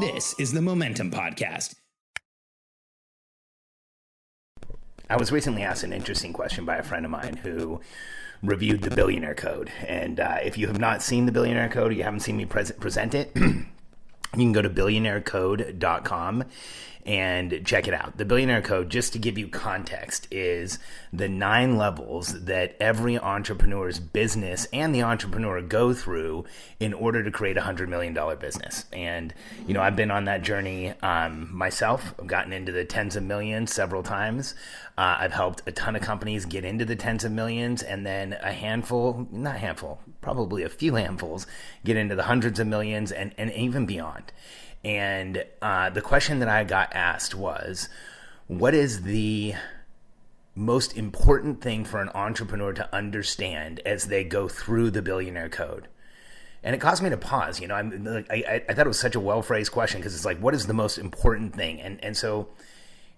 This is the Momentum Podcast. I was recently asked an interesting question by a friend of mine who reviewed the Billionaire Code. And if you have not seen the Billionaire Code, or you haven't seen me present it, you can go to billionairecode.com and check it out. The Billionaire Code, just to give you context, is the 9 levels that every entrepreneur's business and the entrepreneur go through in order to create a $100 million business. And, you know, I've been on that journey myself. I've gotten into the tens of millions several times. I've helped a ton of companies get into the tens of millions, and then probably a few handfuls get into the hundreds of millions and even beyond. And the question that I got asked was, what is the most important thing for an entrepreneur to understand as they go through the Billionaire Code? And it caused me to pause. You know, I thought it was such a well-phrased question, because it's like, what is the most important thing? And so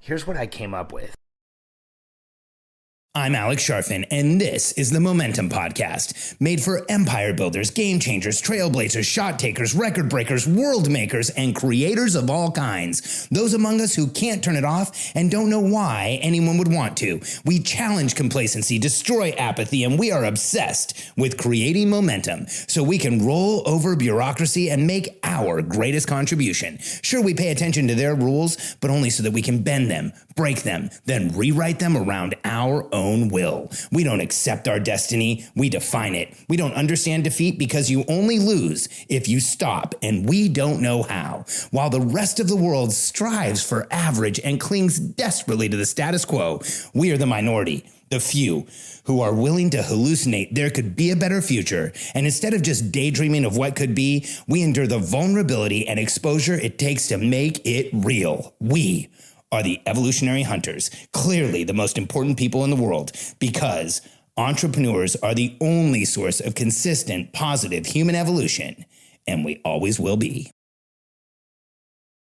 here's what I came up with. I'm Alex Sharfin, and this is the Momentum Podcast, made for empire builders, game changers, trailblazers, shot takers, record breakers, world makers, and creators of all kinds. Those among us who can't turn it off and don't know why anyone would want to. We challenge complacency, destroy apathy, and we are obsessed with creating momentum so we can roll over bureaucracy and make our greatest contribution. Sure, we pay attention to their rules, but only so that we can bend them, break them, then rewrite them around our own will. We don't accept our destiny, we define it. We don't understand defeat because you only lose if you stop, and we don't know how. While the rest of the world strives for average and clings desperately to the status quo, we are the minority, the few, who are willing to hallucinate there could be a better future. And instead of just daydreaming of what could be, we endure the vulnerability and exposure it takes to make it real. We are the evolutionary hunters, clearly the most important people in the world, because entrepreneurs are the only source of consistent, positive human evolution, and we always will be.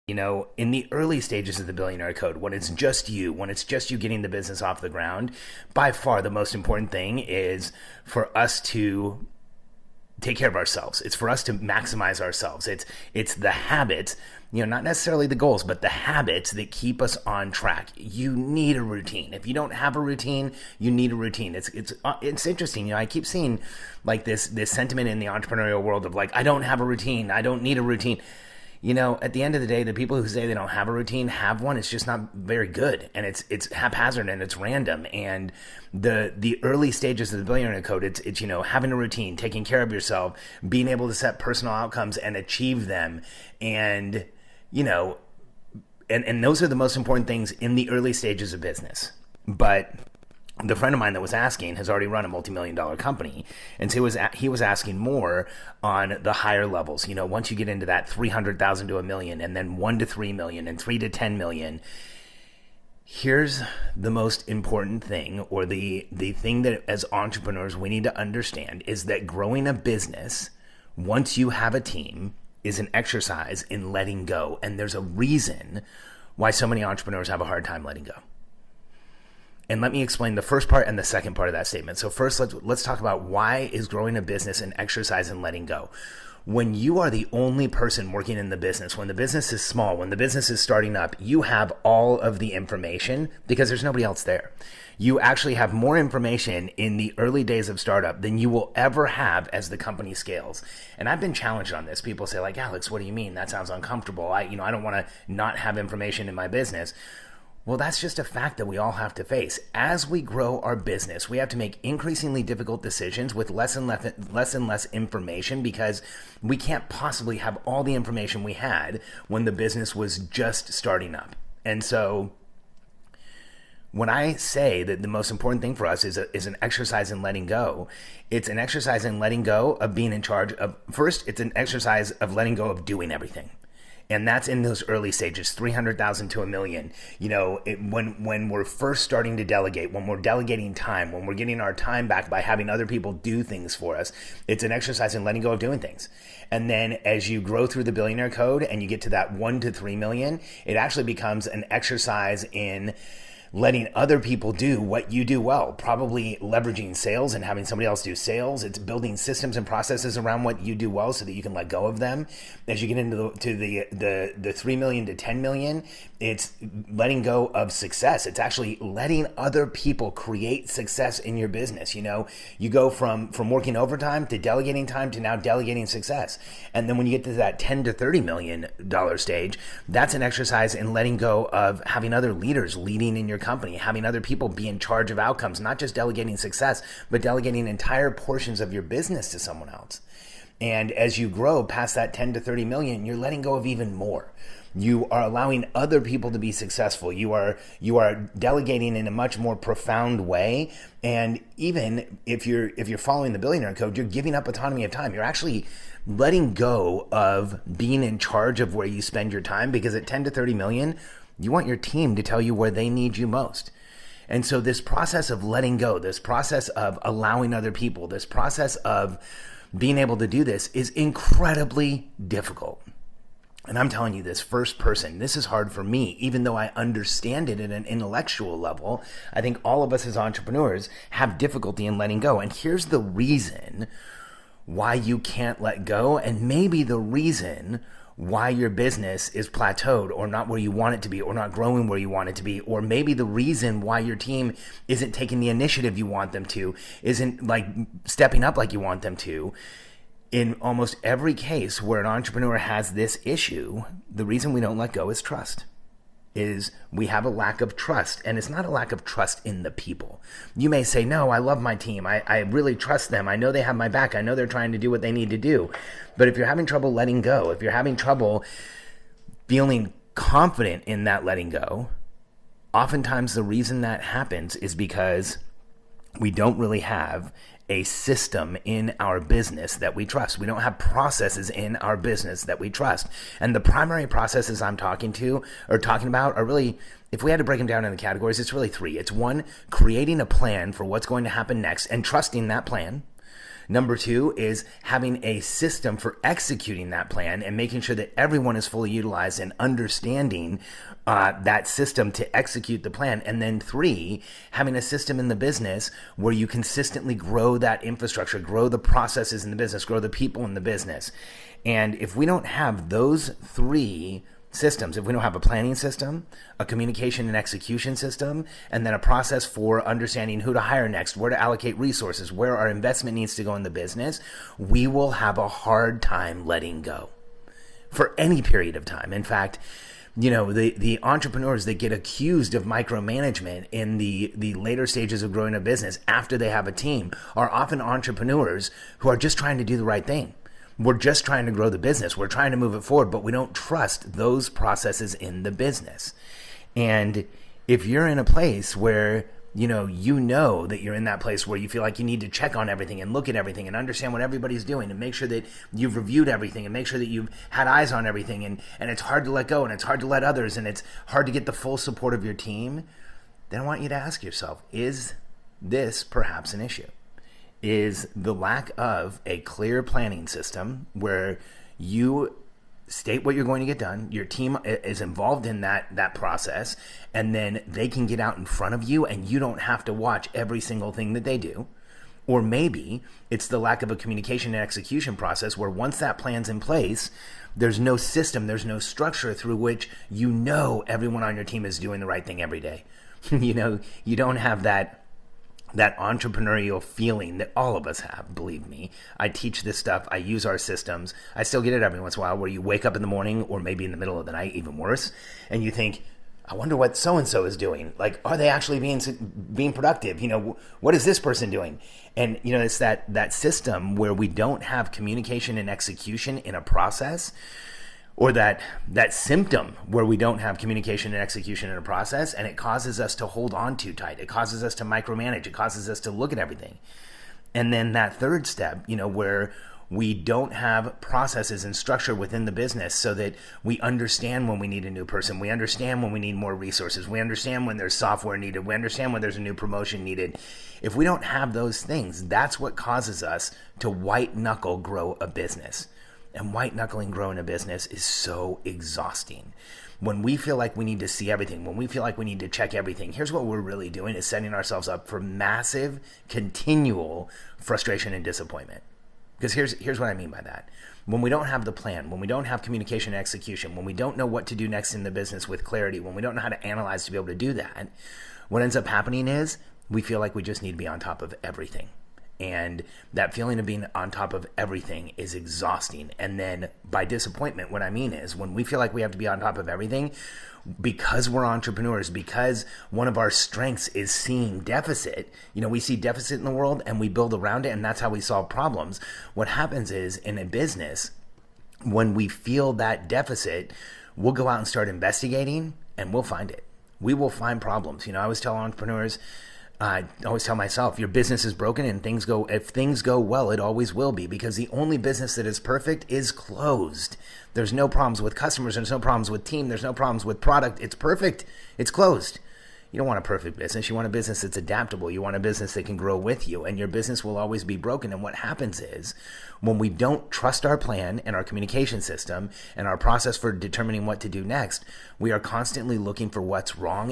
You know, in the early stages of the Billionaire Code, when it's just you getting the business off the ground, by far the most important thing is for us to take care of ourselves. It's for us to maximize ourselves. It's the habits, you know, not necessarily the goals, but the habits that keep us on track. You need a routine. If you don't have a routine, you need a routine. It's interesting. You know, I keep seeing like this sentiment in the entrepreneurial world of like, I don't have a routine. I don't need a routine. You know, at the end of the day, the people who say they don't have a routine have one. It's just not very good, and it's haphazard and it's random. And the early stages of the Billionaire Code, it's you know, having a routine, taking care of yourself, being able to set personal outcomes and achieve them, and you know, and those are the most important things in the early stages of business. But the friend of mine that was asking has already run a multi-million-dollar company, and so he was asking more on the higher levels. You know, once you get into that 300,000 to $1 million, and then 1 to 3 million, and 3 to 10 million. Here's the most important thing, or the thing that as entrepreneurs we need to understand, is that growing a business, once you have a team, is an exercise in letting go. And there's a reason why so many entrepreneurs have a hard time letting go. And let me explain the first part and the second part of that statement. So first, let's talk about why is growing a business an exercise in letting go. When you are the only person working in the business, when the business is small, when the business is starting up, you have all of the information because there's nobody else there. You actually have more information in the early days of startup than you will ever have as the company scales. And I've been challenged on this. People say like, Alex, what do you mean? That sounds uncomfortable. I don't want to not have information in my business. Well, that's just a fact that we all have to face. As we grow our business, we have to make increasingly difficult decisions with less and less information, because we can't possibly have all the information we had when the business was just starting up. And so when I say that the most important thing for us is an exercise in letting go, it's an exercise in letting go of being in charge of, first, it's an exercise of letting go of doing everything. And that's in those early stages, 300,000 to $1 million. You know, when we're first starting to delegate, when we're delegating time, when we're getting our time back by having other people do things for us, it's an exercise in letting go of doing things. And then as you grow through the Billionaire Code and you get to that 1 to 3 million, it actually becomes an exercise in letting other people do what you do well, probably leveraging sales and having somebody else do sales. It's building systems and processes around what you do well so that you can let go of them. As you get into the 3 million to 10 million, it's letting go of success. It's actually letting other people create success in your business. You know, you go from working overtime to delegating time to now delegating success. And then when you get to that 10 to 30 million dollar stage, that's an exercise in letting go of having other leaders leading in your company, having other people be in charge of outcomes, not just delegating success, but delegating entire portions of your business to someone else. And as you grow past that 10 to 30 million, you're letting go of even more. You are allowing other people to be successful. You are delegating in a much more profound way. And even if you're following the Billionaire Code, you're giving up autonomy of time. You're actually letting go of being in charge of where you spend your time, because at 10 to 30 million, you want your team to tell you where they need you most. And so this process of letting go, this process of allowing other people, this process of being able to do this is incredibly difficult. And I'm telling you this first person, this is hard for me, even though I understand it at an intellectual level. I think all of us as entrepreneurs have difficulty in letting go. And here's the reason why you can't let go, and maybe the reason why your business is plateaued or not where you want it to be, or not growing where you want it to be, or maybe the reason why your team isn't taking the initiative you want them to, isn't like stepping up like you want them to. In almost every case where an entrepreneur has this issue, the reason we don't let go is trust. Is we have a lack of trust, and it's not a lack of trust in the people. You may say, no, I love my team. I really trust them. I know they have my back. I know they're trying to do what they need to do. But if you're having trouble letting go, if you're having trouble feeling confident in that letting go, oftentimes the reason that happens is because we don't really have a system in our business that we trust. We don't have processes in our business that we trust. And the primary processes I'm talking about are really, if we had to break them down in the categories, it's really three. It's one, creating a plan for what's going to happen next and trusting that plan. Number two is having a system for executing that plan and making sure that everyone is fully utilized and understanding that system to execute the plan. And then three, having a system in the business where you consistently grow that infrastructure, grow the processes in the business, grow the people in the business. And if we don't have those three systems, if we don't have a planning system, a communication and execution system, and then a process for understanding who to hire next, where to allocate resources, where our investment needs to go in the business, we will have a hard time letting go for any period of time. In fact, you know, the entrepreneurs that get accused of micromanagement in the later stages of growing a business after they have a team are often entrepreneurs who are just trying to do the right thing. We're just trying to grow the business. We're trying to move it forward, but we don't trust those processes in the business. And if you're in a place where you know that you're in that place where you feel like you need to check on everything and look at everything and understand what everybody's doing and make sure that you've reviewed everything and make sure that you've had eyes on everything, and it's hard to let go and it's hard to let others and it's hard to get the full support of your team, then I want you to ask yourself, is this perhaps an issue? Is the lack of a clear planning system where you state what you're going to get done, your team is involved in that process, and then they can get out in front of you and you don't have to watch every single thing that they do? Or maybe it's the lack of a communication and execution process where once that plan's in place, there's no system, there's no structure through which everyone on your team is doing the right thing every day. You don't have that entrepreneurial feeling that all of us have, believe me. I teach this stuff. I use our systems. I still get it every once in a while where you wake up in the morning or maybe in the middle of the night, even worse, and you think, I wonder what so-and-so is doing. Like, are they actually being productive? What is this person doing? And, it's that system where we don't have communication and execution in a process, or that symptom where we don't have communication and execution in a process, and it causes us to hold on too tight. It causes us to micromanage. It causes us to look at everything. And then that third step, where we don't have processes and structure within the business so that we understand when we need a new person. We understand when we need more resources. We understand when there's software needed. We understand when there's a new promotion needed. If we don't have those things, that's what causes us to white knuckle grow a business. And white knuckling growing a business is so exhausting. When we feel like we need to see everything, when we feel like we need to check everything, here's what we're really doing is setting ourselves up for massive, continual frustration and disappointment. Because here's what I mean by that. When we don't have the plan, when we don't have communication and execution, when we don't know what to do next in the business with clarity, when we don't know how to analyze to be able to do that, what ends up happening is we feel like we just need to be on top of everything. And that feeling of being on top of everything is exhausting. And then by disappointment, what I mean is when we feel like we have to be on top of everything, because we're entrepreneurs, because one of our strengths is seeing deficit, we see deficit in the world and we build around it, and that's how we solve problems. What happens is in a business, when we feel that deficit, we'll go out and start investigating and we'll find it. We will find problems. I always tell entrepreneurs, I always tell myself, your business is broken and if things go well, it always will be, because the only business that is perfect is closed. There's no problems with customers. There's no problems with team. There's no problems with product. It's perfect. It's closed. You don't want a perfect business. You want a business that's adaptable. You want a business that can grow with you, and your business will always be broken. And what happens is when we don't trust our plan and our communication system and our process for determining what to do next, we are constantly looking for what's wrong